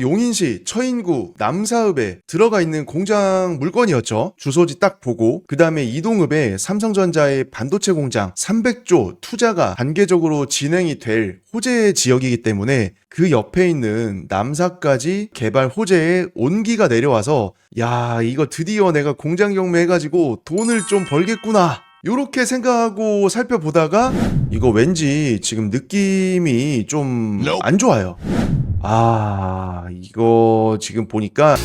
용인시 처인구 남사읍에 들어가 있는 공장 물건이었죠. 주소지 딱 보고 그 다음에 이동읍에 삼성전자의 반도체 공장 300조 투자가 단계적으로 진행이 될 호재 지역이기 때문에 그 옆에 있는 남사까지 개발 호재에 온기가 내려와서 야, 이거 드디어 내가 공장 경매해가지고 돈을 좀 벌겠구나 요렇게 생각하고 살펴보다가 이거 왠지 지금 느낌이 좀 안 좋아요. 이거 지금 보니까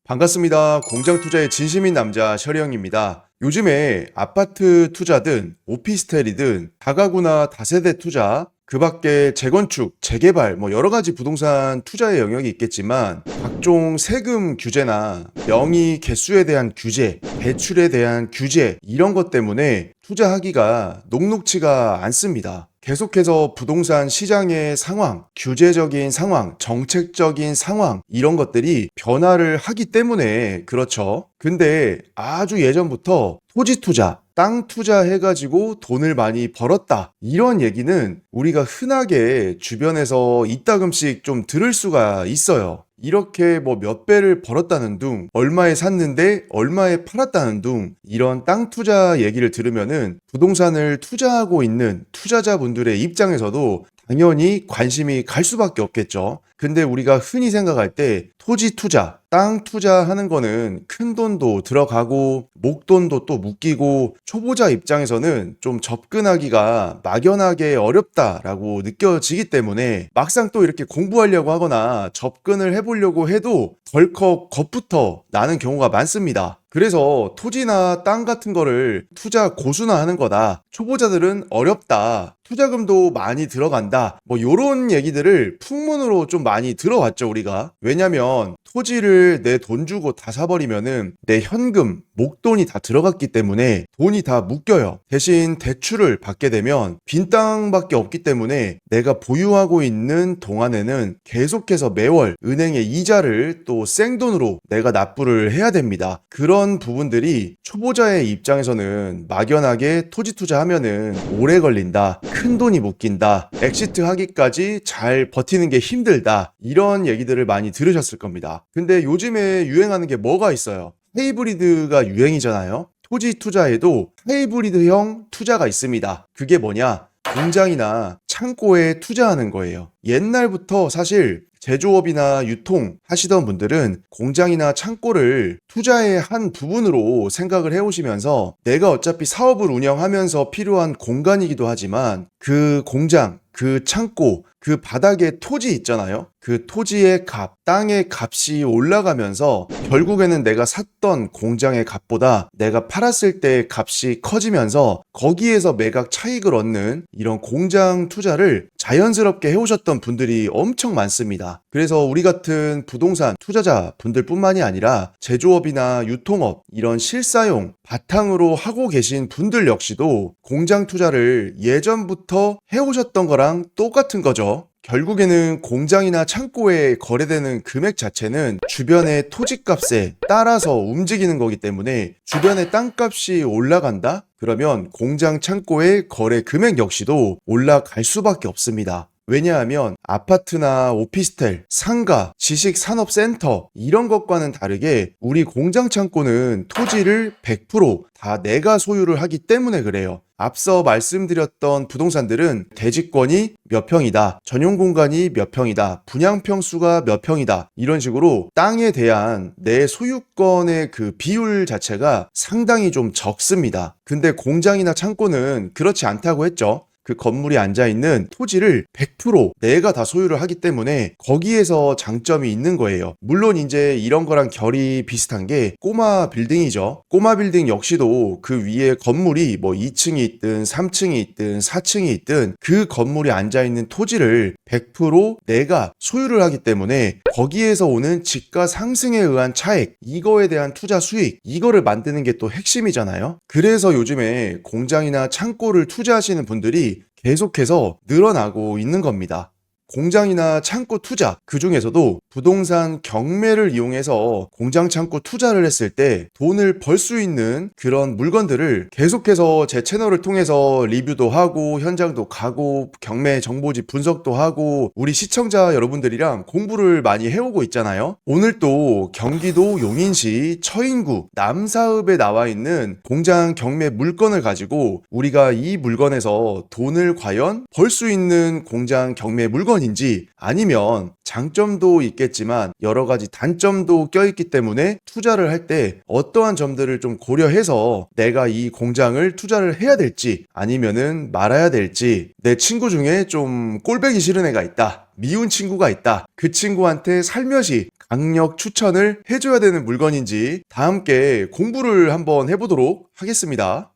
반갑습니다. 공장 투자의 진심인 남자 셔리형입니다. 요즘에 아파트 투자든 오피스텔이든 다가구나 다세대 투자, 그 밖에 재건축, 재개발, 여러 가지 부동산 투자의 영역이 있겠지만 각종 세금 규제나 명의 개수에 대한 규제, 대출에 대한 규제 이런 것 때문에 투자하기가 녹록지가 않습니다. 계속해서 부동산 시장의 상황, 규제적인 상황, 정책적인 상황 이런 것들이 변화를 하기 때문에 그렇죠. 근데 아주 예전부터 토지 투자, 땅 투자해가지고 돈을 많이 벌었다 이런 얘기는 우리가 흔하게 주변에서 이따금씩 좀 들을 수가 있어요. 이렇게 몇 배를 벌었다는 둥, 얼마에 샀는데 얼마에 팔았다는 둥, 이런 땅 투자 얘기를 들으면은 부동산을 투자하고 있는 투자자분들의 입장에서도 당연히 관심이 갈 수밖에 없겠죠. 근데 우리가 흔히 생각할 때 토지 투자, 땅 투자하는 거는 큰 돈도 들어가고 목돈도 또 묶이고 초보자 입장에서는 좀 접근하기가 막연하게 어렵다라고 느껴지기 때문에 막상 또 이렇게 공부하려고 하거나 접근을 해보려고 해도 덜컥 겁부터 나는 경우가 많습니다. 그래서 토지나 땅 같은 거를 투자 고수나 하는 거다. 초보자들은 어렵다. 투자금도 많이 들어간다. 요런 얘기들을 풍문으로 좀 많이 들어왔죠, 우리가. 왜냐면 토지를 내 돈 주고 다 사버리면은 내 현금, 목돈이 다 들어갔기 때문에 돈이 다 묶여요. 대신 대출을 받게 되면 빈 땅밖에 없기 때문에 내가 보유하고 있는 동안에는 계속해서 매월 은행의 이자를 또 생돈으로 내가 납부를 해야 됩니다. 그런 부분들이 초보자의 입장에서는 막연하게 토지 투자하면은 오래 걸린다, 큰 돈이 묶인다, 엑시트 하기까지 잘 버티는 게 힘들다 이런 얘기들을 많이 들으셨을 겁니다. 근데 요즘에 유행하는 게 뭐가 있어요? 하이브리드가 유행이잖아요. 토지 투자에도 하이브리드형 투자가 있습니다. 그게 뭐냐? 공장이나 창고에 투자하는 거예요. 옛날부터 사실 제조업이나 유통 하시던 분들은 공장이나 창고를 투자의 한 부분으로 생각을 해오시면서 내가 어차피 사업을 운영하면서 필요한 공간이기도 하지만 그 공장, 그 창고, 그 바닥에 토지 있잖아요. 그 토지의 값, 땅의 값이 올라가면서 결국에는 내가 샀던 공장의 값보다 내가 팔았을 때 값이 커지면서 거기에서 매각 차익을 얻는 이런 공장 투자를 자연스럽게 해오셨던 분들이 엄청 많습니다. 그래서 우리 같은 부동산 투자자 분들뿐만이 아니라 제조업이나 유통업 이런 실사용 바탕으로 하고 계신 분들 역시도 공장 투자를 예전부터 해오셨던 거랑 똑같은 거죠. 결국에는 공장이나 창고에 거래되는 금액 자체는 주변의 토지값에 따라서 움직이는 거기 때문에 주변의 땅값이 올라간다? 그러면 공장 창고의 거래 금액 역시도 올라갈 수밖에 없습니다. 왜냐하면 아파트나 오피스텔, 상가, 지식산업센터 이런 것과는 다르게 우리 공장 창고는 토지를 100% 내가 소유를 하기 때문에 그래요. 앞서 말씀드렸던 부동산들은 대지권이 몇 평이다, 전용 공간이 몇 평이다, 분양평 수가 몇 평이다 이런 식으로 땅에 대한 내 소유권의 그 비율 자체가 상당히 좀 적습니다. 근데 공장이나 창고는 그렇지 않다고 했죠. 그 건물이 앉아있는 토지를 100% 내가 다 소유를 하기 때문에 거기에서 장점이 있는 거예요. 물론 이제 이런 거랑 결이 비슷한 게 꼬마 빌딩이죠. 꼬마 빌딩 역시도 그 위에 건물이 2층이 있든 3층이 있든 4층이 있든 그 건물이 앉아있는 토지를 100% 내가 소유를 하기 때문에 거기에서 오는 집가 상승에 의한 차액, 이거에 대한 투자 수익, 이거를 만드는 게 또 핵심이잖아요. 그래서 요즘에 공장이나 창고를 투자하시는 분들이 계속해서 늘어나고 있는 겁니다. 공장이나 창고 투자, 그 중에서도 부동산 경매를 이용해서 공장 창고 투자를 했을 때 돈을 벌 수 있는 그런 물건들을 계속해서 제 채널을 통해서 리뷰도 하고 현장도 가고 경매 정보지 분석도 하고 우리 시청자 여러분들이랑 공부를 많이 해오고 있잖아요. 오늘 또 경기도 용인시 처인구 남사읍에 나와 있는 공장 경매 물건을 가지고 우리가 이 물건에서 돈을 과연 벌 수 있는 공장 경매 물건인지, 아니면 장점도 있겠지만 여러 가지 단점도 껴있기 때문에 투자를 할 때 어떠한 점들을 좀 고려해서 내가 이 공장을 투자를 해야 될지 아니면은 말아야 될지, 내 친구 중에 좀 꼴배기 싫은 애가 있다, 미운 친구가 있다, 그 친구한테 살며시 강력 추천을 해줘야 되는 물건인지 다 함께 공부를 한번 해보도록 하겠습니다.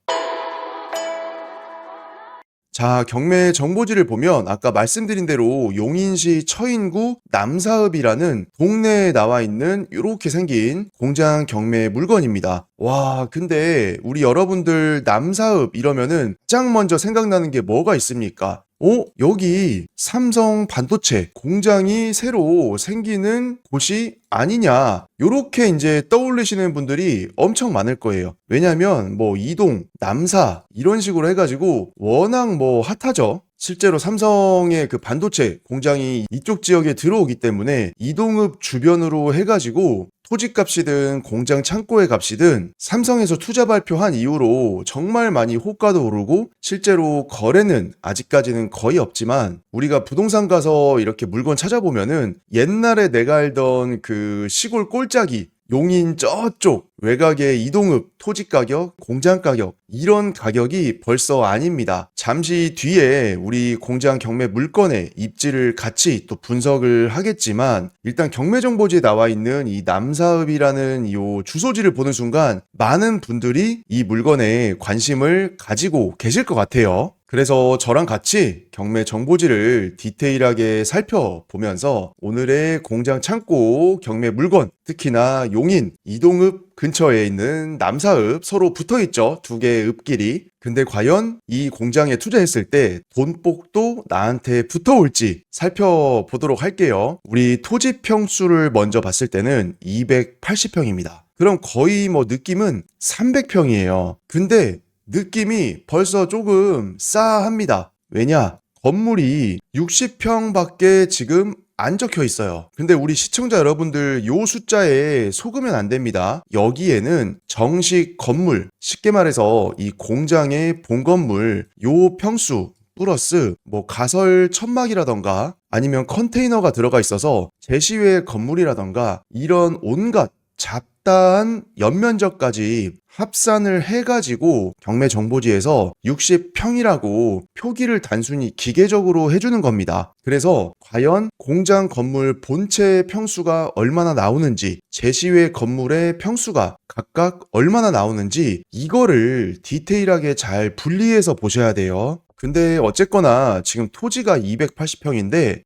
자, 경매 정보지를 보면 아까 말씀드린 대로 용인시 처인구 남사읍이라는 동네에 나와 있는 이렇게 생긴 공장 경매 물건입니다. 와, 근데 우리 여러분들 남사읍 이러면은 가장 먼저 생각나는 게 뭐가 있습니까? 여기 삼성 반도체 공장이 새로 생기는 곳이 아니냐, 요렇게 이제 떠올리시는 분들이 엄청 많을 거예요. 왜냐면 뭐 이동, 남사 이런 식으로 해가지고 워낙 뭐 핫하죠. 실제로 삼성의 그 반도체 공장이 이쪽 지역에 들어오기 때문에 이동읍 주변으로 해가지고 토지값이든 공장 창고의 값이든 삼성에서 투자 발표한 이후로 정말 많이 호가도 오르고 실제로 거래는 아직까지는 거의 없지만 우리가 부동산 가서 이렇게 물건 찾아보면은 옛날에 내가 알던 그 시골 꼴짜기 용인 저쪽 외곽의 이동읍 토지 가격, 공장 가격 이런 가격이 벌써 아닙니다. 잠시 뒤에 우리 공장 경매 물건의 입지를 같이 또 분석을 하겠지만 일단 경매 정보지에 나와 있는 이 남사읍이라는 이 주소지를 보는 순간 많은 분들이 이 물건에 관심을 가지고 계실 것 같아요. 그래서 저랑 같이 경매 정보지를 디테일하게 살펴보면서 오늘의 공장 창고 경매 물건, 특히나 용인, 이동읍 근처에 있는 남사읍 서로 붙어있죠. 두 개의 읍끼리. 근데 과연 이 공장에 투자했을 때 돈복도 나한테 붙어올지 살펴보도록 할게요. 우리 토지 평수를 먼저 봤을 때는 280평입니다. 그럼 거의 뭐 느낌은 300평이에요. 근데 느낌이 벌써 조금 싸합니다. 왜냐? 건물이 60평밖에 지금 안 적혀 있어요. 근데 우리 시청자 여러분들 요 숫자에 속으면 안 됩니다. 여기에는 정식 건물, 쉽게 말해서 이 공장의 본 건물 요 평수 플러스 뭐 가설 천막이라던가 아니면 컨테이너가 들어가 있어서 제시외 건물이라던가 이런 온갖 잡다한 연면적까지 합산을 해가지고 경매 정보지에서 60평이라고 표기를 단순히 기계적으로 해주는 겁니다. 그래서 과연 공장 건물 본체 평수가 얼마나 나오는지, 제시외 건물의 평수가 각각 얼마나 나오는지 이거를 디테일하게 잘 분리해서 보셔야 돼요. 근데 어쨌거나 지금 토지가 280평인데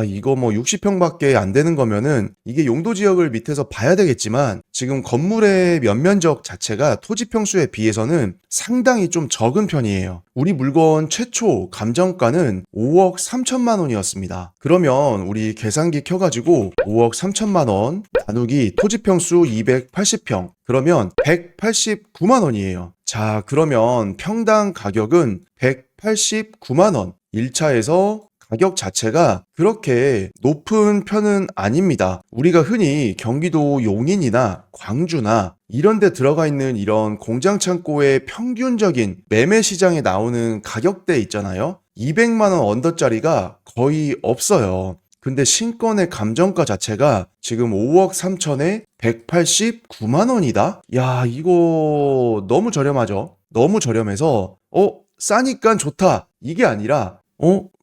이거 뭐 60평밖에 안 되는 거면은 이게 용도 지역을 밑에서 봐야 되겠지만 지금 건물의 면면적 자체가 토지 평수에 비해서는 상당히 좀 적은 편이에요. 우리 물건 최초 감정가는 5억 3천만 원이었습니다. 그러면 우리 계산기 켜가지고 5억 3천만 원 나누기 토지 평수 280평 그러면 189만 원이에요. 자, 그러면 평당 가격은 189만 원. 1차에서 가격 자체가 그렇게 높은 편은 아닙니다. 우리가 흔히 경기도 용인이나 광주나 이런 데 들어가 있는 이런 공장 창고의 평균적인 매매 시장에 나오는 가격대 있잖아요. 200만 원 언더짜리가 거의 없어요. 근데 신건의 감정가 자체가 지금 5억 3천에 189만 원이다? 야, 이거 너무 저렴하죠? 너무 저렴해서 싸니까 좋다 이게 아니라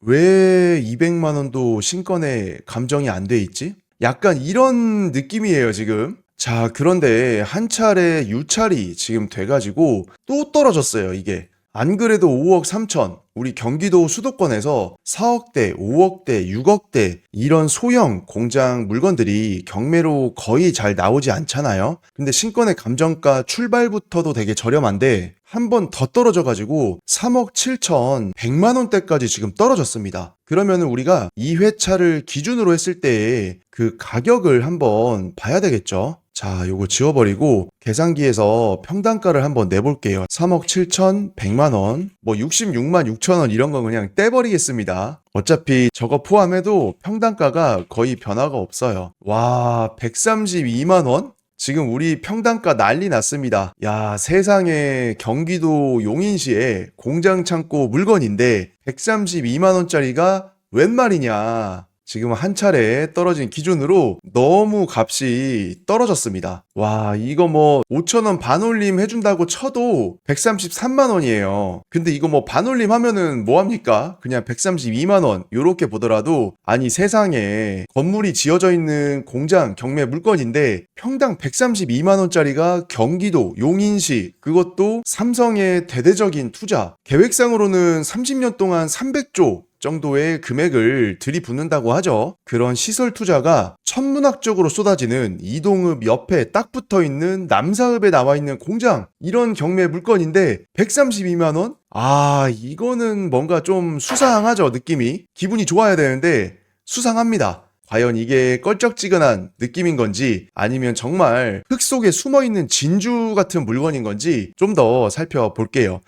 왜 200만 원도 신건에 감정이 안 돼 있지? 약간 이런 느낌이에요 지금. 자, 그런데 한 차례 유찰이 지금 돼가지고 또 떨어졌어요 이게. 안 그래도 5억 3천, 우리 경기도 수도권에서 4억대, 5억대, 6억대 이런 소형 공장 물건들이 경매로 거의 잘 나오지 않잖아요. 근데 신권의 감정가 출발부터도 되게 저렴한데 한 번 더 떨어져가지고 3억 7천 100만 원대까지 지금 떨어졌습니다. 그러면은 우리가 이 회차를 기준으로 했을 때의 그 가격을 한번 봐야 되겠죠. 자, 요거 지워버리고 계산기에서 평당가를 한번 내볼게요. 3억 7천 100만 원, 뭐 66만 6천 원 이런 거 그냥 떼버리겠습니다. 어차피 저거 포함해도 평당가가 거의 변화가 없어요. 와, 132만 원? 지금 우리 평당가 난리 났습니다. 야, 세상에 경기도 용인시에 공장 창고 물건인데 132만 원짜리가 웬 말이냐. 지금 한 차례 떨어진 기준으로 너무 값이 떨어졌습니다. 와, 이거 뭐 5,000원 반올림 해준다고 쳐도 133만 원이에요. 근데 이거 뭐 반올림 하면은 뭐합니까? 그냥 132만 원 요렇게 보더라도 아니 세상에 건물이 지어져 있는 공장 경매 물건인데 평당 132만 원짜리가 경기도 용인시 그것도 삼성의 대대적인 투자 계획상으로는 30년 동안 300조 정도의 금액을 들이붓는다고 하죠. 그런 시설 투자가 천문학적으로 쏟아지는 이동읍 옆에 딱 붙어 있는 남사읍에 나와 있는 공장 이런 경매 물건인데 132만 원? 아, 이거는 뭔가 좀 수상하죠, 느낌이. 기분이 좋아야 되는데 수상합니다. 과연 이게 껄쩍지근한 느낌인 건지 아니면 정말 흙 속에 숨어 있는 진주 같은 물건인 건지 좀 더 살펴볼게요.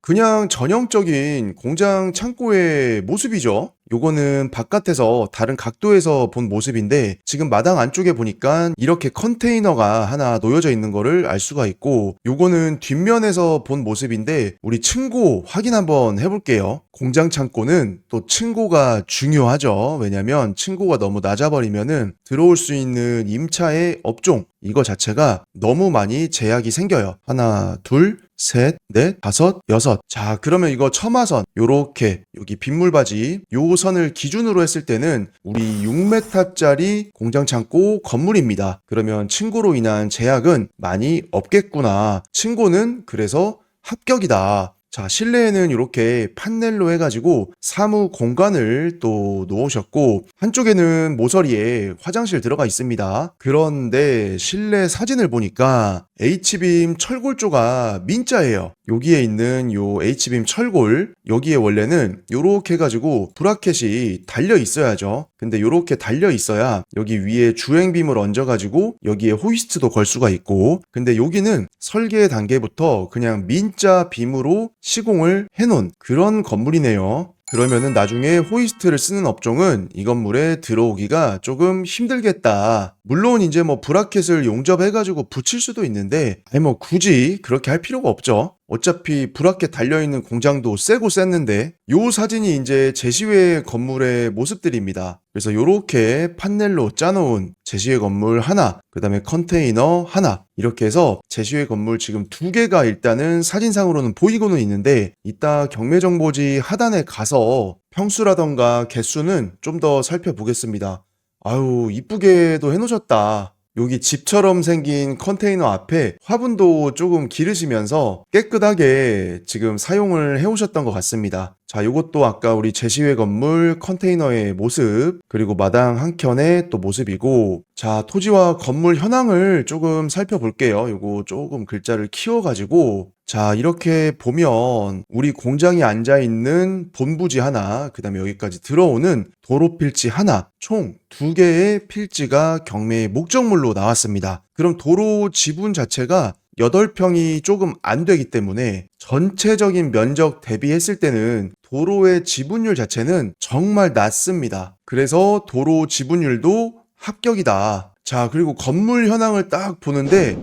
그냥 전형적인 공장 창고의 모습이죠. 요거는 바깥에서 다른 각도에서 본 모습인데 지금 마당 안쪽에 보니까 이렇게 컨테이너가 하나 놓여져 있는 거를 알 수가 있고 요거는 뒷면에서 본 모습인데 우리 층고 확인 한번 해볼게요. 공장 창고는 또 층고가 중요하죠. 왜냐면 층고가 너무 낮아버리면은 들어올 수 있는 임차의 업종 이거 자체가 너무 많이 제약이 생겨요. 하나, 둘, 셋, 넷, 다섯, 여섯. 자, 그러면 이거 첨화선 요렇게 여기 빗물바지 요 선을 기준으로 했을 때는 우리 6m짜리 공장 창고 건물입니다. 그러면 층고로 인한 제약은 많이 없겠구나. 층고는 그래서 합격이다. 자, 실내에는 이렇게 판넬로 해가지고 사무 공간을 또 놓으셨고 한쪽에는 모서리에 화장실 들어가 있습니다. 그런데 실내 사진을 보니까 H빔 철골조가 민자예요. 여기에 있는 요 H빔 철골 여기에 원래는 요렇게 해가지고 브라켓이 달려 있어야죠. 근데 요렇게 달려 있어야 여기 위에 주행빔을 얹어가지고 여기에 호이스트도 걸 수가 있고 근데 여기는 설계 단계부터 그냥 민자 빔으로 시공을 해놓은 그런 건물이네요. 그러면은 나중에 호이스트를 쓰는 업종은 이 건물에 들어오기가 조금 힘들겠다. 물론 이제 뭐 브라켓을 용접해가지고 붙일 수도 있는데 아니 뭐 굳이 그렇게 할 필요가 없죠. 어차피 브라켓 달려있는 공장도 세고 셌는데 요 사진이 이제 제시회 건물의 모습들입니다. 그래서 요렇게 판넬로 짜놓은 제시회 건물 하나, 그 다음에 컨테이너 하나 이렇게 해서 제시회 건물 지금 2개가 일단은 사진상으로는 보이고는 있는데 이따 경매정보지 하단에 가서 평수라던가 개수는 좀 더 살펴보겠습니다. 아유 이쁘게도 해놓으셨다. 여기 집처럼 생긴 컨테이너 앞에 화분도 조금 기르시면서 깨끗하게 지금 사용을 해오셨던 것 같습니다. 자, 요것도 아까 우리 제시회 건물 컨테이너의 모습, 그리고 마당 한켠의 또 모습이고, 자, 토지와 건물 현황을 조금 살펴볼게요. 요거 조금 글자를 키워가지고, 자, 이렇게 보면 우리 공장이 앉아있는 본부지 하나, 그 다음에 여기까지 들어오는 도로 필지 하나, 총 2개의 필지가 경매의 목적물로 나왔습니다. 그럼 도로 지분 자체가 8평이 조금 안 되기 때문에 전체적인 면적 대비했을 때는 도로의 지분율 자체는 정말 낮습니다. 그래서 도로 지분율도 합격이다. 자, 그리고 건물 현황을 딱 보는데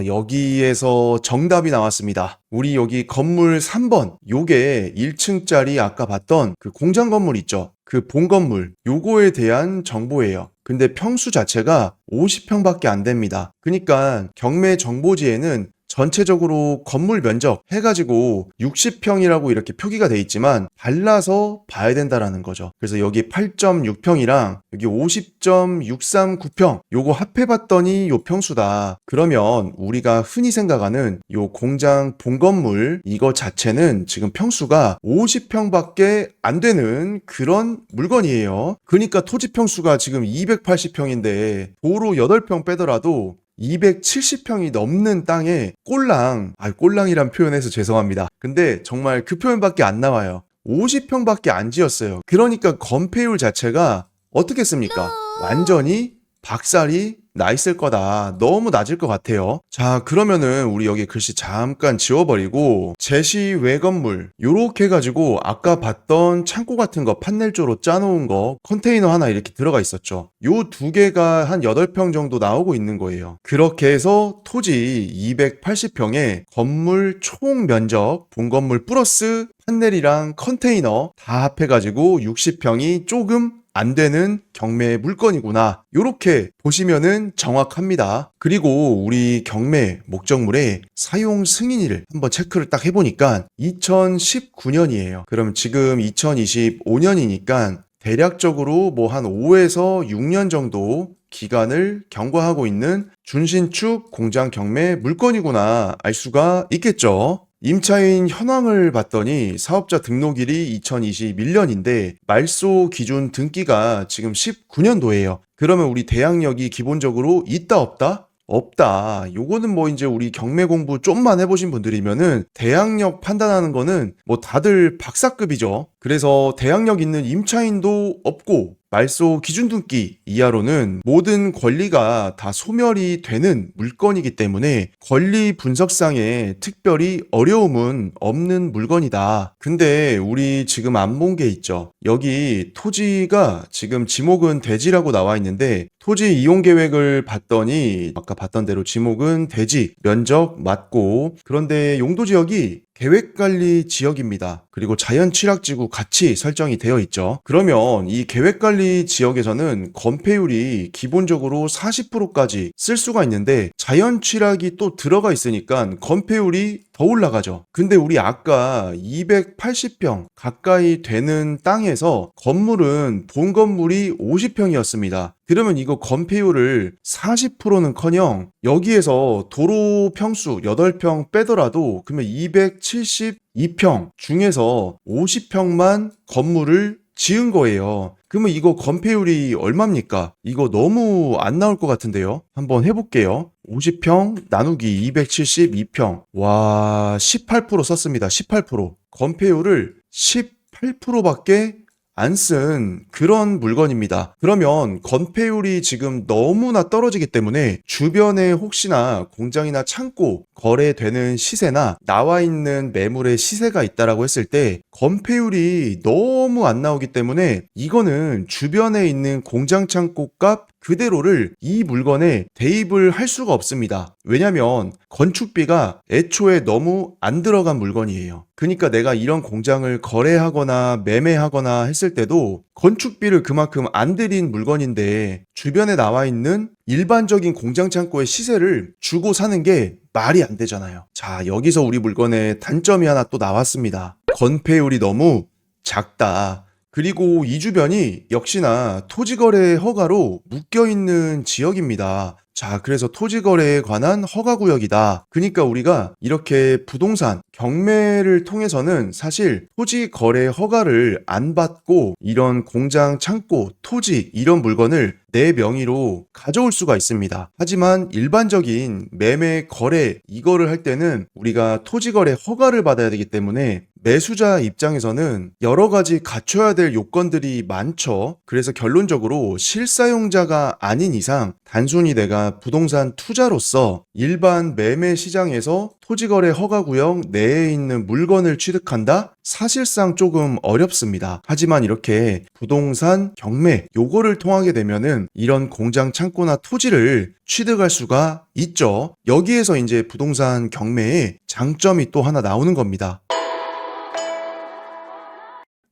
여기에서 정답이 나왔습니다. 우리 여기 건물 3번 요게 1층짜리 아까 봤던 그 공장 건물 있죠? 그 본 건물 요거에 대한 정보예요. 근데 평수 자체가 50평밖에 안 됩니다. 그러니까 경매 정보지에는 전체적으로 건물 면적 해가지고 60평이라고 이렇게 표기가 돼 있지만 발라서 봐야 된다라는 거죠. 그래서 여기 8.6평이랑 여기 50.639평 요거 합해봤더니 요 평수다. 그러면 우리가 흔히 생각하는 요 공장 본건물 이거 자체는 지금 평수가 50평밖에 안 되는 그런 물건이에요. 그러니까 토지 평수가 지금 280평인데 도로 8평 빼더라도 270평이 넘는 땅에 꼴랑이란 표현해서 죄송합니다. 근데 정말 그 표현밖에 안 나와요. 50평밖에 안 지었어요. 그러니까 건폐율 자체가 어떻겠습니까? 완전히 박살이 나 있을 거다. 너무 낮을 것 같아요. 자, 그러면은 우리 여기 글씨 잠깐 지워버리고 제시 외 건물 요렇게 해가지고 아까 봤던 창고 같은 거 판넬조로 짜놓은 거 컨테이너 하나 이렇게 들어가 있었죠. 요 두 개가 한 8평 정도 나오고 있는 거예요. 그렇게 해서 토지 280평에 건물 총 면적 본건물 플러스 판넬이랑 컨테이너 다 합해가지고 60평이 조금 안 되는 경매 물건이구나. 요렇게 보시면은 정확합니다. 그리고 우리 경매 목적물의 사용 승인일을 한번 체크를 딱 해보니까 2019년이에요. 그럼 지금 2025년이니까 대략적으로 뭐 한 5에서 6년 정도 기간을 경과하고 있는 준신축 공장 경매 물건이구나 알 수가 있겠죠. 임차인 현황을 봤더니 사업자 등록일이 2021년인데 말소 기준 등기가 지금 19년도예요. 그러면 우리 대항력이 기본적으로 있다 없다? 없다. 요거는 뭐 이제 우리 경매 공부 좀만 해보신 분들이면은 대항력 판단하는 거는 뭐 다들 박사급이죠. 그래서 대항력 있는 임차인도 없고 말소 기준 등기 이하로는 모든 권리가 다 소멸이 되는 물건이기 때문에 권리 분석상에 특별히 어려움은 없는 물건이다. 근데 우리 지금 안 본 게 있죠. 여기 토지가 지금 지목은 대지라고 나와 있는데 토지 이용 계획을 봤더니 아까 봤던 대로 지목은 대지, 면적 맞고 그런데 용도 지역이 계획관리 지역입니다. 그리고 자연취락지구 같이 설정이 되어 있죠. 그러면 이 계획관리 지역에서는 건폐율이 기본적으로 40%까지 쓸 수가 있는데 자연취락이 또 들어가 있으니까 건폐율이 더 올라가죠. 근데 우리 아까 280평 가까이 되는 땅에서 건물은 본 건물이 50평이었습니다. 그러면 이거 건폐율을 40%는커녕 여기에서 도로 평수 8평 빼더라도 그러면 272평 중에서 50평만 건물을 지은 거예요. 그러면 이거 건폐율이 얼마입니까? 이거 너무 안 나올 것 같은데요. 한번 해볼게요. 50평 나누기 272평. 와, 18% 썼습니다. 18%. 건폐율을 18%밖에 안 쓴 그런 물건입니다. 그러면 건폐율이 지금 너무나 떨어지기 때문에 주변에 혹시나 공장이나 창고 거래되는 시세나 나와 있는 매물의 시세가 있다라고 했을 때 건폐율이 너무 안 나오기 때문에 이거는 주변에 있는 공장 창고 값 그대로를 이 물건에 대입을 할 수가 없습니다. 왜냐면 건축비가 애초에 너무 안 들어간 물건이에요. 그러니까 내가 이런 공장을 거래하거나 매매하거나 했을 때도 건축비를 그만큼 안 들인 물건인데 주변에 나와 있는 일반적인 공장 창고의 시세를 주고 사는 게 말이 안 되잖아요. 자, 여기서 우리 물건의 단점이 하나 또 나왔습니다. 건폐율이 너무 작다. 그리고 이 주변이 역시나 토지거래 허가로 묶여있는 지역입니다. 자, 그래서 토지거래에 관한 허가구역이다. 그러니까 우리가 이렇게 부동산 경매를 통해서는 사실 토지거래 허가를 안 받고 이런 공장, 창고, 토지 이런 물건을 내 명의로 가져올 수가 있습니다. 하지만 일반적인 매매, 거래 이거를 할 때는 우리가 토지거래 허가를 받아야 되기 때문에 매수자 입장에서는 여러 가지 갖춰야 될 요건들이 많죠. 그래서 결론적으로 실사용자가 아닌 이상 단순히 내가 부동산 투자로서 일반 매매 시장에서 토지거래 허가구역 내에 있는 물건을 취득한다? 사실상 조금 어렵습니다. 하지만 이렇게 부동산 경매 요거를 통하게 되면은 이런 공장 창고나 토지를 취득할 수가 있죠. 여기에서 이제 부동산 경매의 장점이 또 하나 나오는 겁니다.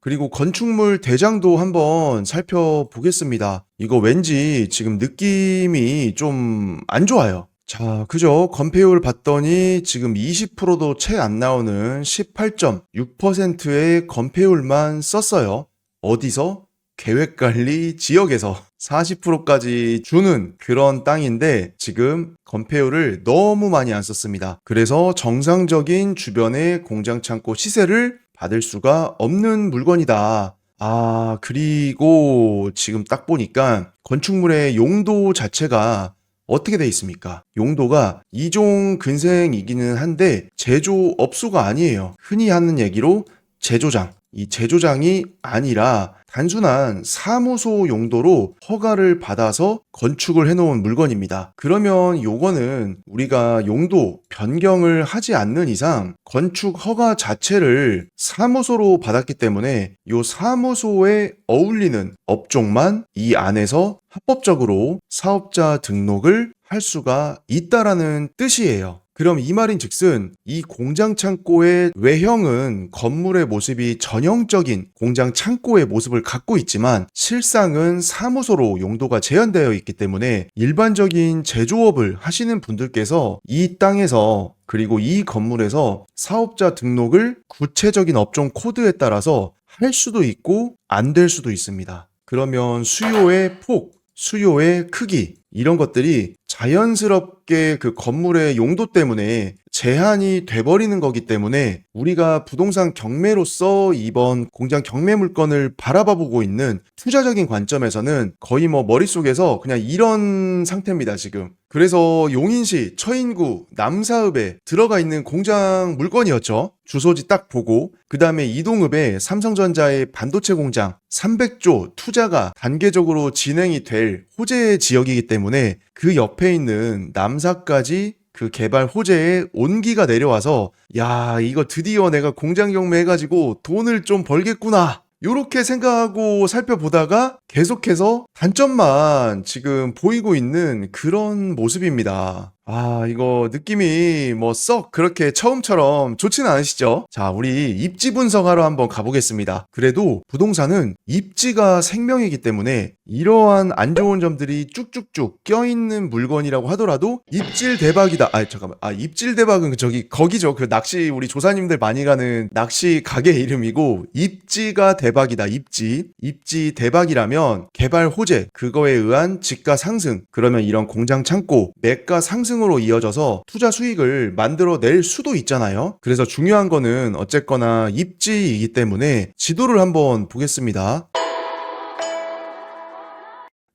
그리고 건축물 대장도 한번 살펴보겠습니다. 이거 왠지 지금 느낌이 좀 안 좋아요. 자, 그죠? 건폐율 봤더니 지금 20%도 채 안 나오는 18.6%의 건폐율만 썼어요. 어디서? 계획관리 지역에서 40%까지 주는 그런 땅인데 지금 건폐율을 너무 많이 안 썼습니다. 그래서 정상적인 주변의 공장 창고 시세를 받을 수가 없는 물건이다. 아, 그리고 지금 딱 보니까 건축물의 용도 자체가 어떻게 돼 있습니까? 용도가 이종 근생이기는 한데 제조업소가 아니에요. 흔히 하는 얘기로 제조장. 이 제조장이 아니라 단순한 사무소 용도로 허가를 받아서 건축을 해놓은 물건입니다. 그러면 요거는 우리가 용도 변경을 하지 않는 이상 건축 허가 자체를 사무소로 받았기 때문에 요 사무소에 어울리는 업종만 이 안에서 합법적으로 사업자 등록을 할 수가 있다라는 뜻이에요. 그럼 이 말인즉슨 이 공장 창고의 외형은 건물의 모습이 전형적인 공장 창고의 모습을 갖고 있지만 실상은 사무소로 용도가 제한되어 있기 때문에 일반적인 제조업을 하시는 분들께서 이 땅에서 그리고 이 건물에서 사업자 등록을 구체적인 업종 코드에 따라서 할 수도 있고 안 될 수도 있습니다. 그러면 수요의 폭, 수요의 크기 이런 것들이 자연스럽게 그 건물의 용도 때문에 제한이 돼버리는 거기 때문에 우리가 부동산 경매로서 이번 공장 경매 물건을 바라보고 있는 투자적인 관점에서는 거의 뭐 머릿속에서 그냥 이런 상태입니다, 지금. 그래서 용인시 처인구 남사읍에 들어가 있는 공장 물건이었죠. 주소지 딱 보고 그 다음에 이동읍에 삼성전자의 반도체 공장 300조 투자가 단계적으로 진행이 될 호재 지역이기 때문에 그 옆에 있는 남사까지 그 개발 호재에 온기가 내려와서 야, 이거 드디어 내가 공장 경매 해가지고 돈을 좀 벌겠구나 요렇게 생각하고 살펴보다가 계속해서 단점만 지금 보이고 있는 그런 모습입니다. 아, 이거 느낌이 뭐 썩 그렇게 처음처럼 좋지는 않으시죠? 자, 우리 입지 분석하러 한번 가보겠습니다. 그래도 부동산은 입지가 생명이기 때문에 이러한 안 좋은 점들이 쭉쭉쭉 껴있는 물건이라고 하더라도 입질 대박이다. 아, 잠깐만. 아, 입질 대박은 저기 거기죠. 그 낚시 우리 조사님들 많이 가는 낚시 가게 이름이고 입지가 대박이다. 입지 대박이라면 개발 호재 그거에 의한 지가 상승 그러면 이런 공장 창고 매가 상승으로 이어져서 투자 수익을 만들어낼 수도 있잖아요. 그래서 중요한 거는 어쨌거나 입지이기 때문에 지도를 한번 보겠습니다.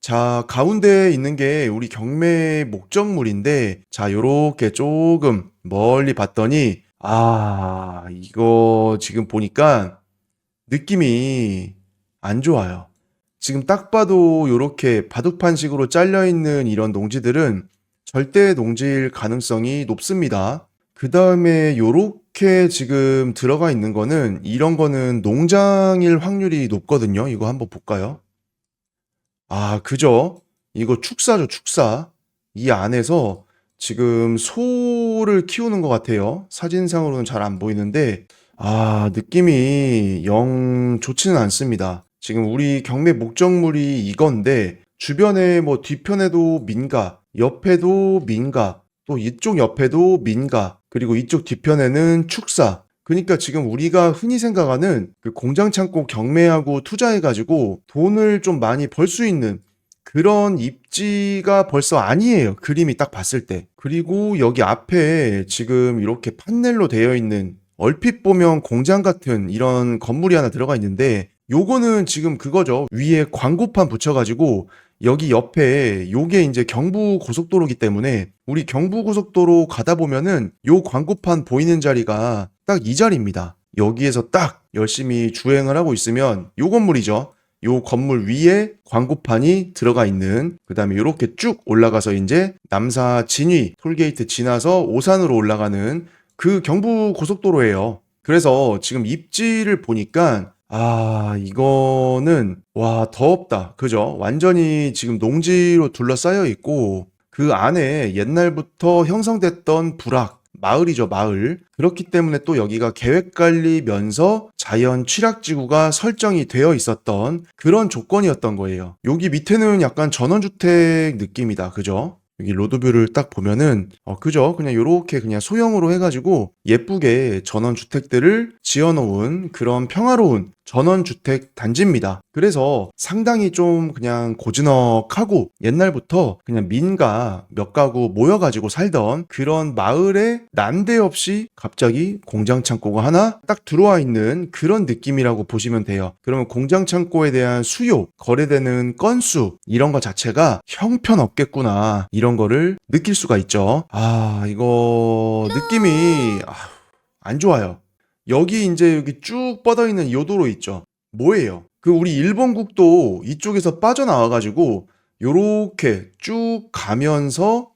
자, 가운데에 있는 게 우리 경매 목적물인데 자, 요렇게 조금 멀리 봤더니 아, 이거 지금 보니까 느낌이 안 좋아요. 지금 딱 봐도 요렇게 바둑판식으로 잘려있는 이런 농지들은 절대 농지일 가능성이 높습니다. 그 다음에 요렇게 지금 들어가 있는 거는 이런 거는 농장일 확률이 높거든요. 이거 한번 볼까요? 아, 그죠? 이거 축사죠, 축사. 이 안에서 지금 소를 키우는 것 같아요. 사진상으로는 잘 안 보이는데, 아, 느낌이 영 좋지는 않습니다. 지금 우리 경매 목적물이 이건데, 주변에 뭐 뒤편에도 민가, 옆에도 민가, 또 이쪽 옆에도 민가, 그리고 이쪽 뒤편에는 축사. 그러니까 지금 우리가 흔히 생각하는 그 공장 창고 경매하고 투자해가지고 돈을 좀 많이 벌 수 있는 그런 입지가 벌써 아니에요. 그림이 딱 봤을 때. 그리고 여기 앞에 지금 이렇게 판넬로 되어 있는 얼핏 보면 공장 같은 이런 건물이 하나 들어가 있는데 요거는 지금 그거죠. 위에 광고판 붙여가지고 여기 옆에 요게 이제 경부 고속도로기 때문에 우리 경부 고속도로 가다 보면은 요 광고판 보이는 자리가 딱 이 자리입니다. 여기에서 딱 열심히 주행을 하고 있으면 요 건물이죠. 요 건물 위에 광고판이 들어가 있는 그 다음에 이렇게 쭉 올라가서 이제 남사 진위 톨게이트 지나서 오산으로 올라가는 그 경부 고속도로예요. 그래서 지금 입지를 보니까 아, 이거는 와, 더 없다. 그죠? 완전히 지금 농지로 둘러싸여 있고 그 안에 옛날부터 형성됐던 부락 마을이죠, 마을. 그렇기 때문에 또 여기가 계획관리면서 자연 취락지구가 설정이 되어 있었던 그런 조건이었던 거예요. 여기 밑에는 약간 전원주택 느낌이다. 그죠? 여기 로드뷰를 딱 보면은 그죠? 그냥 요렇게 그냥 소형으로 해가지고 예쁘게 전원주택들을 지어놓은 그런 평화로운 전원주택 단지입니다. 그래서 상당히 좀 그냥 고즈넉하고 옛날부터 그냥 민가 몇 가구 모여가지고 살던 그런 마을에 난데없이 갑자기 공장 창고가 하나 딱 들어와 있는 그런 느낌이라고 보시면 돼요. 그러면 공장 창고에 대한 수요, 거래되는 건수 이런 거 자체가 형편없겠구나 이런 거를 느낄 수가 있죠. 이거 느낌이 안 좋아요. 여기 이제 여기 쭉 뻗어 있는 요 도로 있죠. 뭐예요? 그 우리 일본국도 이쪽에서 빠져나와 가지고 요렇게 쭉 가면서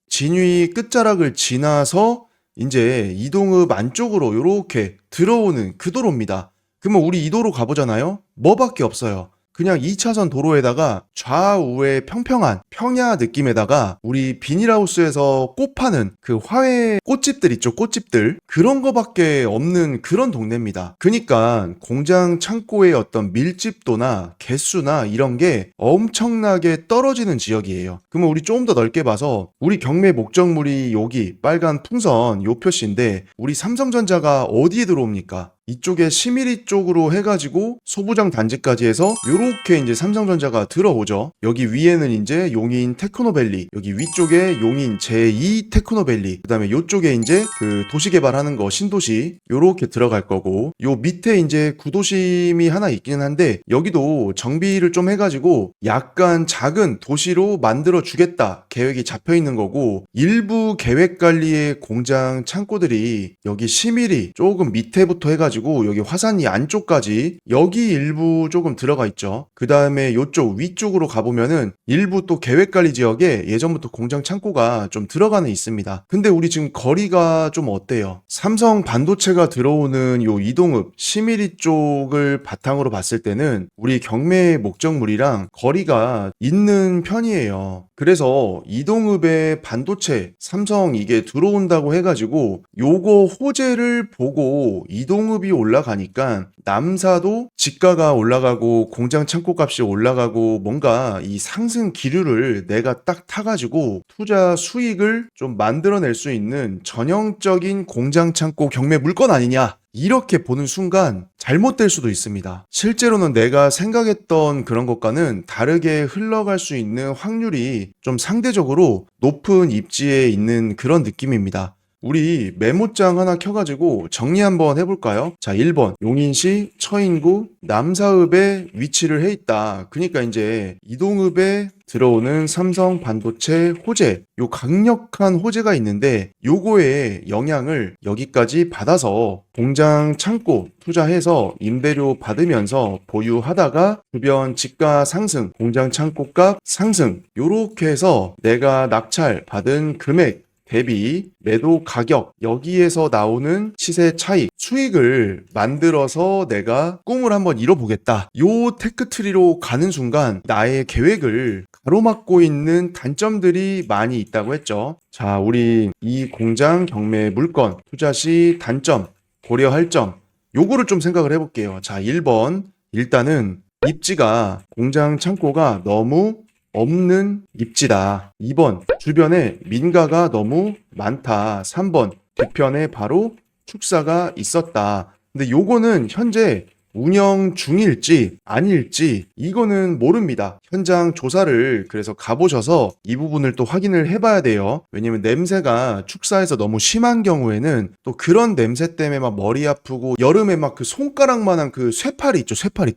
진위 끝자락을 지나서 이제 이동읍 안쪽으로 요렇게 들어오는 그 도로입니다. 그러면 우리 이 도로 가보잖아요? 뭐밖에 없어요. 그냥 2차선 도로에다가 좌우에 평평한 평야 느낌에다가 우리 비닐하우스에서 꽃 파는 그 화훼 꽃집들 있죠, 꽃집들. 그런 거밖에 없는 그런 동네입니다. 그니까 공장 창고의 어떤 밀집도나 개수나 이런 게 엄청나게 떨어지는 지역이에요. 그러면 우리 좀 더 넓게 봐서 우리 경매 목적물이 여기 빨간 풍선 요 표시인데 우리 삼성전자가 어디에 들어옵니까? 이쪽에 시미리 쪽으로 해가지고 소부장 단지까지 해서 요렇게 이제 삼성전자가 들어오죠. 여기 위에는 이제 용인 테크노밸리, 여기 위쪽에 용인 제2 테크노밸리, 그 다음에 요쪽에 이제 그 도시개발하는 거 신도시 요렇게 들어갈 거고, 요 밑에 이제 구도심이 하나 있기는 한데 여기도 정비를 좀 해가지고 약간 작은 도시로 만들어 주겠다 계획이 잡혀 있는 거고, 일부 계획관리의 공장 창고들이 여기 시미리 조금 밑에부터 해가지고 여기 화산이 안쪽까지 여기 일부 조금 들어가 있죠. 그 다음에 요쪽 위쪽으로 가보면은 일부 또 계획관리 지역에 예전부터 공장 창고가 좀 들어가는 있습니다. 근데 우리 지금 거리가 좀 어때요? 삼성 반도체가 들어오는 요 이동읍 시미리 쪽을 바탕으로 봤을 때는 우리 경매 목적물이랑 거리가 있는 편이에요. 그래서 이동읍에 반도체 삼성 이게 들어온다고 해가지고 요거 호재를 보고 이동읍이 올라가니까 남사도 지가가 올라가고 공장 창고 값이 올라가고 뭔가 이 상승 기류를 내가 딱 타가지고 투자 수익을 좀 만들어낼 수 있는 전형적인 공장 창고 경매 물건 아니냐, 이렇게 보는 순간 잘못될 수도 있습니다. 실제로는 내가 생각했던 그런 것과는 다르게 흘러갈 수 있는 확률이 좀 상대적으로 높은 입지에 있는 그런 느낌입니다. 우리 메모장 하나 켜가지고 정리 한번 해볼까요? 자, 1번 용인시 처인구 남사읍에 위치를 해 있다. 그러니까 이제 이동읍에 들어오는 삼성 반도체 호재, 요 강력한 호재가 있는데 요거의 영향을 여기까지 받아서 공장 창고 투자해서 임대료 받으면서 보유하다가 주변 집가 상승, 공장 창고값 상승, 요렇게 해서 내가 낙찰 받은 금액 대비 매도 가격, 여기에서 나오는 시세 차익, 수익을 만들어서 내가 꿈을 한번 이뤄보겠다. 요 테크트리로 가는 순간 나의 계획을 가로막고 있는 단점들이 많이 있다고 했죠. 자, 우리 이 공장 경매 물건 투자 시 단점, 고려할 점, 요거를 좀 생각을 해볼게요. 자, 1번 일단은 입지가 공장 창고가 너무 없는 입지다. 2번 주변에 민가가 너무 많다. 3번 뒤편에 바로 축사가 있었다. 근데 요거는 현재 운영 중일지 아닐지 이거는 모릅니다. 현장 조사를 그래서 가보셔서 이 부분을 또 확인을 해봐야 돼요. 왜냐면 냄새가 축사에서 너무 심한 경우에는 또 그런 냄새 때문에 막 머리 아프고, 여름에 막 그 손가락만한 그 쇠파리 있죠, 쇠파리,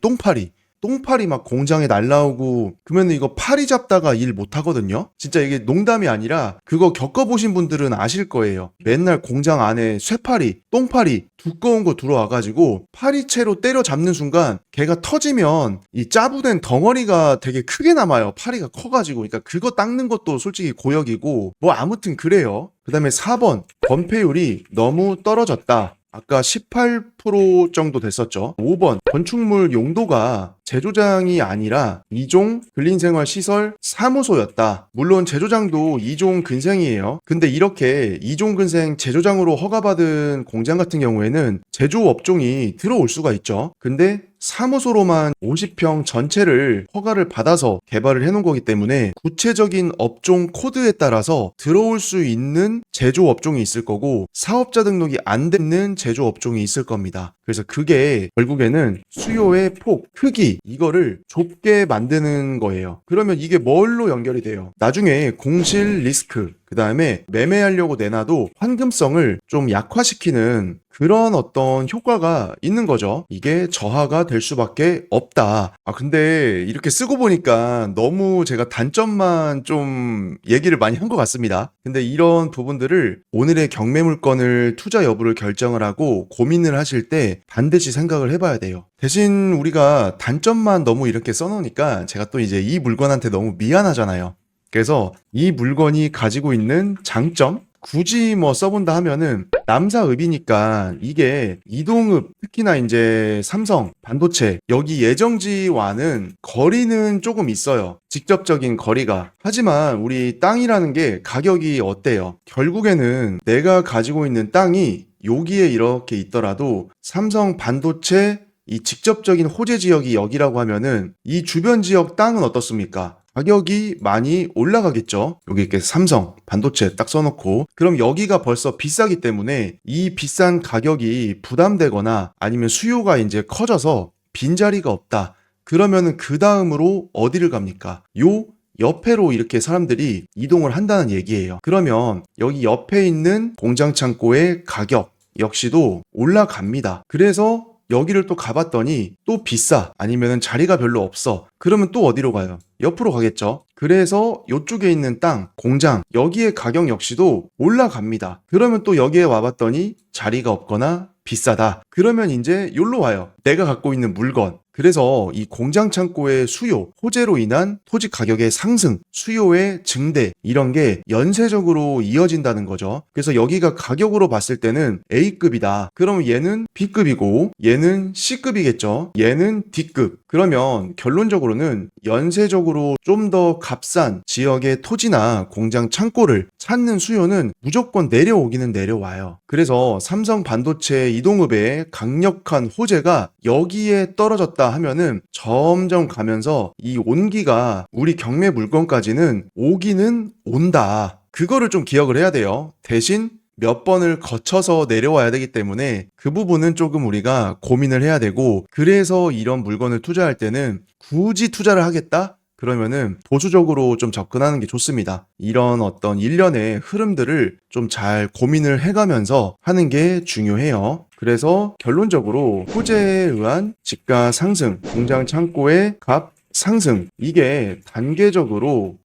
똥파리 막 공장에 날라오고 그러면 이거 파리 잡다가 일 못하거든요. 진짜 이게 농담이 아니라 그거 겪어보신 분들은 아실 거예요. 맨날 공장 안에 쇠파리, 똥파리 두꺼운 거 들어와가지고 파리채로 때려잡는 순간 걔가 터지면 이 짜부된 덩어리가 되게 크게 남아요. 파리가 커가지고. 그러니까 그거 닦는 것도 솔직히 고역이고 뭐 아무튼 그래요. 그 다음에 4번 건폐율이 너무 떨어졌다. 아까 18% 정도 됐었죠. 5번 건축물 용도가 제조장이 아니라 2종 근린생활시설 사무소였다. 물론 제조장도 2종 근생이에요. 근데 이렇게 2종 근생 제조장으로 허가받은 공장 같은 경우에는 제조업종이 들어올 수가 있죠. 근데 사무소로만 50평 전체를 허가를 받아서 개발을 해놓은 거기 때문에 구체적인 업종 코드에 따라서 들어올 수 있는 제조업종이 있을 거고 사업자 등록이 안 되는 제조업종이 있을 겁니다. 그래서 그게 결국에는 수요의 폭, 크기 이거를 좁게 만드는 거예요. 그러면 이게 뭘로 연결이 돼요? 나중에 공실 리스크, 그 다음에 매매하려고 내놔도 환금성을 좀 약화시키는 그런 어떤 효과가 있는 거죠. 이게 저하가 될 수밖에 없다. 근데 이렇게 쓰고 보니까 너무 제가 단점만 좀 얘기를 많이 한 것 같습니다. 근데 이런 부분들을 오늘의 경매 물건을 투자 여부를 결정을 하고 고민을 하실 때 반드시 생각을 해봐야 돼요. 대신 우리가 단점만 너무 이렇게 써놓으니까 제가 또 이제 이 물건한테 너무 미안하잖아요. 그래서 이 물건이 가지고 있는 장점? 굳이 뭐 써본다 하면은 남사읍이니까 이게 이동읍, 특히나 이제 삼성, 반도체, 여기 예정지와는 거리는 조금 있어요. 직접적인 거리가. 하지만 우리 땅이라는 게 가격이 어때요? 결국에는 내가 가지고 있는 땅이 여기에 이렇게 있더라도 삼성, 반도체, 이 직접적인 호재 지역이 여기라고 하면은 이 주변 지역 땅은 어떻습니까? 가격이 많이 올라가겠죠. 여기 이렇게 삼성, 반도체 딱 써놓고 그럼 여기가 벌써 비싸기 때문에 이 비싼 가격이 부담되거나 아니면 수요가 이제 커져서 빈자리가 없다. 그러면은 그 다음으로 어디를 갑니까? 요 옆에로 이렇게 사람들이 이동을 한다는 얘기예요. 그러면 여기 옆에 있는 공장 창고의 가격 역시도 올라갑니다. 그래서 여기를 또 가봤더니 또 비싸 아니면 자리가 별로 없어. 그러면 또 어디로 가요? 옆으로 가겠죠. 그래서 이쪽에 있는 땅, 공장 여기의 가격 역시도 올라갑니다. 그러면 또 여기에 와봤더니 자리가 없거나 비싸다. 그러면 이제 여기로 와요. 내가 갖고 있는 물건. 그래서 이 공장 창고의 수요, 호재로 인한 토지 가격의 상승, 수요의 증대 이런 게 연쇄적으로 이어진다는 거죠. 그래서 여기가 가격으로 봤을 때는 A급이다. 그럼 얘는 B급이고 얘는 C급이겠죠. 얘는 D급. 그러면 결론적으로는 연쇄적으로 좀 더 값싼 지역의 토지나 공장 창고를 찾는 수요는 무조건 내려오기는 내려와요. 그래서 삼성 반도체 이동읍의 강력한 호재가 여기에 떨어졌다 하면은 점점 가면서 이 온기가 우리 경매 물건까지는 오기는 온다. 그거를 좀 기억을 해야 돼요. 대신 몇 번을 거쳐서 내려와야 되기 때문에 그 부분은 조금 우리가 고민을 해야 되고 그래서 이런 물건을 투자할 때는 굳이 투자를 하겠다? 그러면은 보수적으로 좀 접근하는 게 좋습니다. 이런 어떤 일련의 흐름들을 좀 잘 고민을 해가면서 하는 게 중요해요. 그래서 결론적으로 호재에 의한 집가 상승, 공장 창고의 값 상승 이게 단계적으로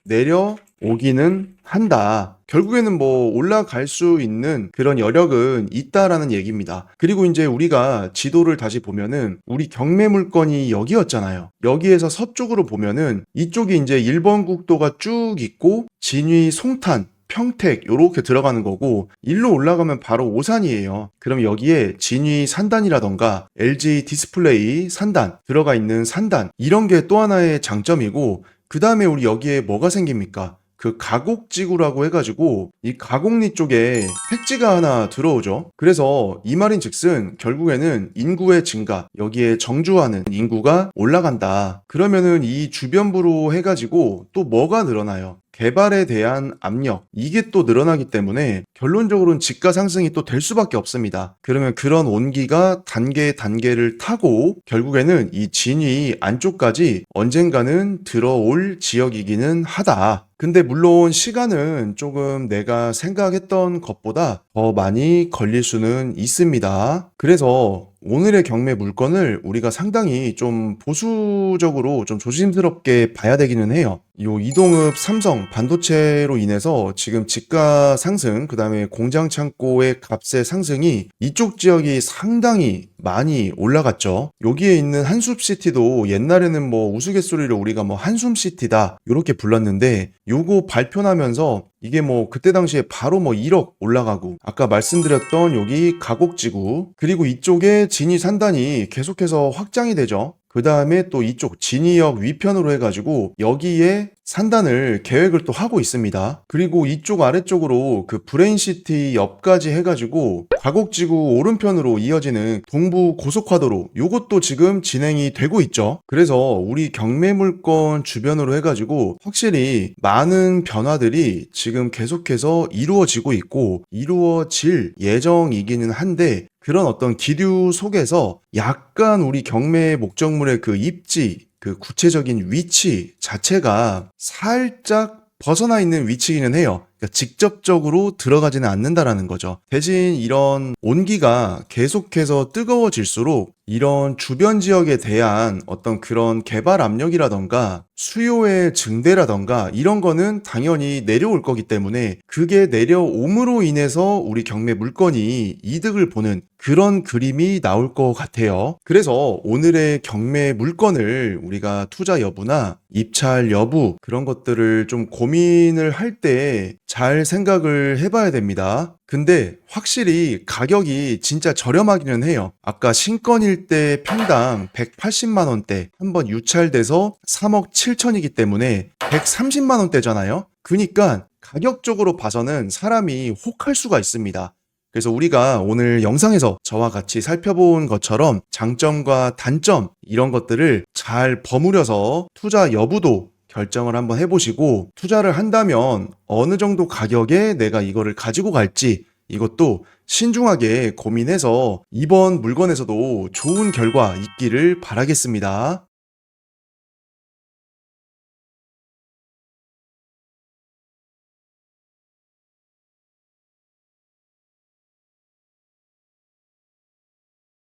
내려오기는 한다. 결국에는 뭐 올라갈 수 있는 그런 여력은 있다라는 얘기입니다. 그리고 이제 우리가 지도를 다시 보면은 우리 경매 물건이 여기였잖아요. 여기에서 서쪽으로 보면은 이쪽이 이제 1번 국도가 쭉 있고 진위, 송탄, 평택 요렇게 들어가는 거고 일로 올라가면 바로 오산이에요. 그럼 여기에 진위 산단이라던가 LG 디스플레이 산단 들어가 있는 산단 이런 게 또 하나의 장점이고 그 다음에 우리 여기에 뭐가 생깁니까? 그 가곡지구라고 해가지고 이 가곡리 쪽에 택지가 하나 들어오죠. 그래서 이 말인 즉슨 결국에는 인구의 증가 여기에 정주하는 인구가 올라간다. 그러면은 이 주변부로 해가지고 또 뭐가 늘어나요? 개발에 대한 압력 이게 또 늘어나기 때문에 결론적으로는 집가 상승이 또 될 수밖에 없습니다. 그러면 그런 온기가 단계를 타고 결국에는 이 진위 안쪽까지 언젠가는 들어올 지역이기는 하다. 근데 물론 시간은 조금 내가 생각했던 것보다 더 많이 걸릴 수는 있습니다. 그래서 오늘의 경매 물건을 우리가 상당히 좀 보수적으로 좀 조심스럽게 봐야 되기는 해요. 요 이동읍 삼성 반도체로 인해서 지금 집가 상승, 그 다음에 공장 창고의 값의 상승이 이쪽 지역이 상당히 많이 올라갔죠. 여기에 있는 한숨시티도 옛날에는 뭐 우스갯소리로 우리가 뭐 한숨시티다 이렇게 불렀는데 요거 발표나면서 이게 뭐 그때 당시에 바로 뭐 1억 올라가고 아까 말씀드렸던 여기 가곡지구 그리고 이쪽에 진위 산단이 계속해서 확장이 되죠. 그 다음에 또 이쪽 진위역 위편으로 해가지고 여기에 산단을 계획을 또 하고 있습니다. 그리고 이쪽 아래쪽으로 그 브레인시티 옆까지 해가지고 가곡지구 오른편으로 이어지는 동부 고속화도로 요것도 지금 진행이 되고 있죠. 그래서 우리 경매물건 주변으로 해가지고 확실히 많은 변화들이 지금 계속해서 이루어지고 있고 이루어질 예정이기는 한데, 그런 어떤 기류 속에서 약간 우리 경매 목적물의 그 입지, 그 구체적인 위치 자체가 살짝 벗어나 있는 위치이기는 해요. 그러니까 직접적으로 들어가지는 않는다라는 거죠. 대신 이런 온기가 계속해서 뜨거워질수록 이런 주변 지역에 대한 어떤 그런 개발 압력이라던가 수요의 증대라던가 이런 거는 당연히 내려올 거기 때문에, 그게 내려옴으로 인해서 우리 경매 물건이 이득을 보는 그런 그림이 나올 것 같아요. 그래서 오늘의 경매 물건을 우리가 투자 여부나 입찰 여부 그런 것들을 좀 고민을 할 때 잘 생각을 해봐야 됩니다. 근데 확실히 가격이 진짜 저렴하기는 해요. 아까 신건일 때 평당 180만 원대 한번 유찰돼서 3억 7천이기 때문에 130만 원대잖아요. 그러니까 가격적으로 봐서는 사람이 혹할 수가 있습니다. 그래서 우리가 오늘 영상에서 저와 같이 살펴본 것처럼 장점과 단점 이런 것들을 잘 버무려서 투자 여부도 결정을 한번 해보시고, 투자를 한다면 어느 정도 가격에 내가 이거를 가지고 갈지 이것도 신중하게 고민해서 이번 물건에서도 좋은 결과 있기를 바라겠습니다.